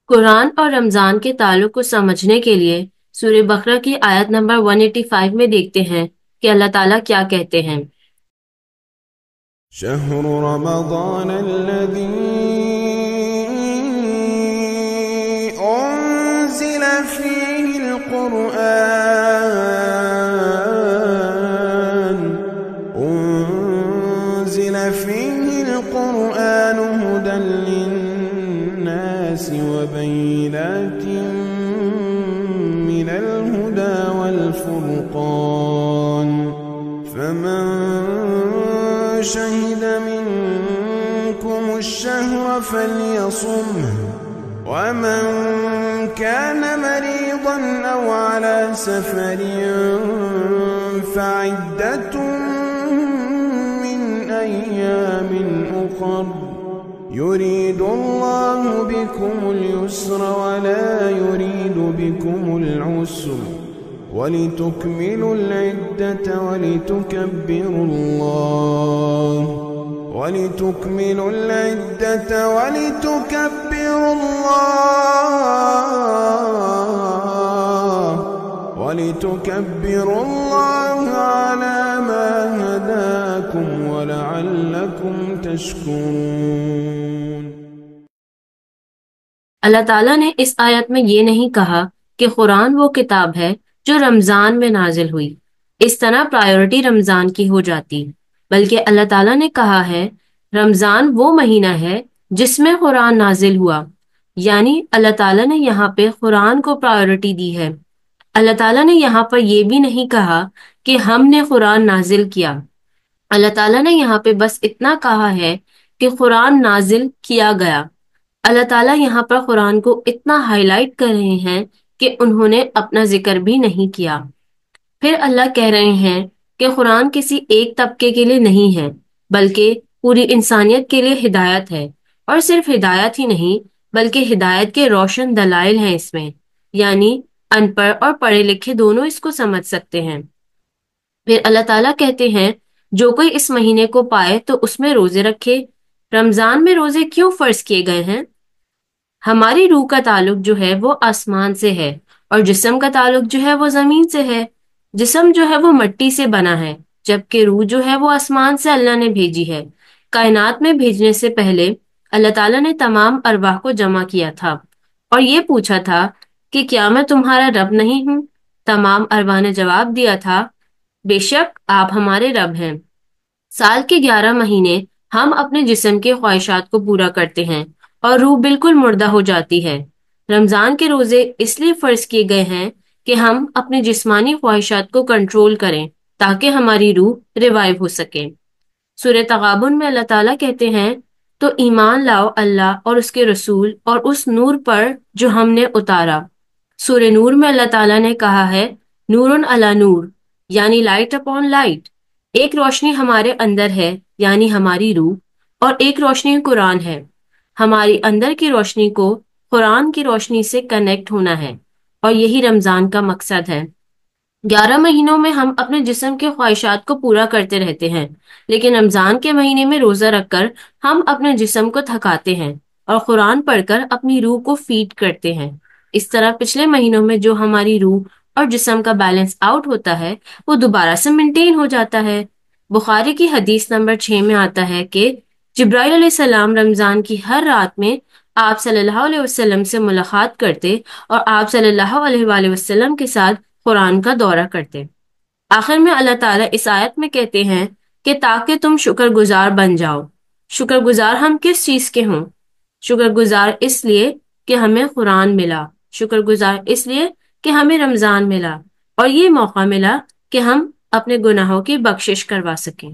قرآن اور رمضان کے تعلق کو سمجھنے کے لیے سورہ بقرہ کی آیت نمبر 185 میں دیکھتے ہیں کہ اللہ تعالیٰ کیا کہتے ہیں۔ شهر رمضان الذي أنزل فيه القرآن هدى للناس وبينات من الهدى والفرقان فمن شهد منكم الشهر فليصمه ومن كان مريضا أو على سفر فعدة من أيام أخر يريد الله بكم اليسر ولا يريد بكم العسر ولتكملوا العدة ولتكبروا الله على ما هداكم ولعلكم تشكرون۔ اللہ تعالیٰ نے اس آیت میں یہ نہیں کہا کہ قرآن وہ کتاب ہے جو رمضان میں نازل ہوئی، اس طرح پرائیورٹی رمضان کی ہو جاتی، بلکہ اللہ تعالیٰ نے کہا ہے رمضان وہ مہینہ ہے جس میں قرآن نازل ہوا، یعنی اللہ تعالیٰ نے یہاں پہ قرآن کو پرائیورٹی دی ہے۔ اللہ تعالیٰ نے یہاں پر یہ بھی نہیں کہا کہ ہم نے قرآن نازل کیا، اللہ تعالیٰ نے یہاں پہ بس اتنا کہا ہے کہ قرآن نازل کیا گیا۔ اللہ تعالیٰ یہاں پر قرآن کو اتنا ہائی لائٹ کر رہے ہیں کہ انہوں نے اپنا ذکر بھی نہیں کیا۔ پھر اللہ کہہ رہے ہیں کہ قرآن کسی ایک طبقے کے لیے نہیں ہے بلکہ پوری انسانیت کے لیے ہدایت ہے، اور صرف ہدایت ہی نہیں بلکہ ہدایت کے روشن دلائل ہیں اس میں، یعنی ان پڑھ اور پڑھے لکھے دونوں اس کو سمجھ سکتے ہیں۔ پھر اللہ تعالیٰ کہتے ہیں جو کوئی اس مہینے کو پائے تو اس میں روزے رکھے۔ رمضان میں روزے کیوں فرض کیے گئے ہیں؟ ہماری روح کا تعلق جو ہے وہ آسمان سے ہے، اور جسم کا تعلق جو ہے وہ زمین سے ہے۔ جسم جو ہے وہ مٹی سے بنا ہے، جبکہ روح جو ہے وہ آسمان سے اللہ نے بھیجی ہے۔ کائنات میں بھیجنے سے پہلے اللہ تعالیٰ نے تمام ارواح کو جمع کیا تھا اور یہ پوچھا تھا کہ کیا میں تمہارا رب نہیں ہوں؟ تمام ارواح نے جواب دیا تھا بے شک آپ ہمارے رب ہیں۔ سال کے 11 مہینے ہم اپنے جسم کے خواہشات کو پورا کرتے ہیں اور روح بالکل مردہ ہو جاتی ہے۔ رمضان کے روزے اس لیے فرض کیے گئے ہیں کہ ہم اپنی جسمانی خواہشات کو کنٹرول کریں تاکہ ہماری روح ریوائیو ہو سکے۔ سورہ تغابن میں اللہ تعالیٰ کہتے ہیں تو ایمان لاؤ اللہ اور اس کے رسول اور اس نور پر جو ہم نے اتارا۔ سورہ نور میں اللہ تعالیٰ نے کہا ہے نورن علی نور، یعنی لائٹ اپون لائٹ۔ ایک روشنی ہمارے اندر ہے یعنی ہماری روح، اور ایک روشنی قرآن ہے۔ ہماری اندر کی روشنی کو قرآن کی روشنی سے کنیکٹ ہونا ہے، اور یہی رمضان کا مقصد ہے۔ 11 مہینوں میں ہم اپنے جسم کے خواہشات کو پورا کرتے رہتے ہیں، لیکن رمضان کے مہینے میں روزہ رکھ کر ہم اپنے جسم کو تھکاتے ہیں اور قرآن پڑھ کر اپنی روح کو فیڈ کرتے ہیں۔ اس طرح پچھلے مہینوں میں جو ہماری روح اور جسم کا بیلنس آؤٹ ہوتا ہے وہ دوبارہ سے مینٹین ہو جاتا ہے۔ بخاری کی حدیث نمبر 6 میں آتا ہے کہ جبرائیل علیہ السلام رمضان کی ہر رات میں آپ صلی اللہ علیہ وسلم سے ملاقات کرتے اور آپ صلی اللہ علیہ وآلہ وسلم کے ساتھ قرآن کا دورہ کرتے۔ آخر میں اللہ تعالیٰ اس آیت میں کہتے ہیں کہ تاکہ تم شکر گزار بن جاؤ۔ شکر گزار ہم کس چیز کے ہوں؟ شکر گزار اس لیے کہ ہمیں قرآن ملا، شکر گزار اس لیے کہ ہمیں رمضان ملا اور یہ موقع ملا کہ ہم اپنے گناہوں کی بخشش کروا سکیں۔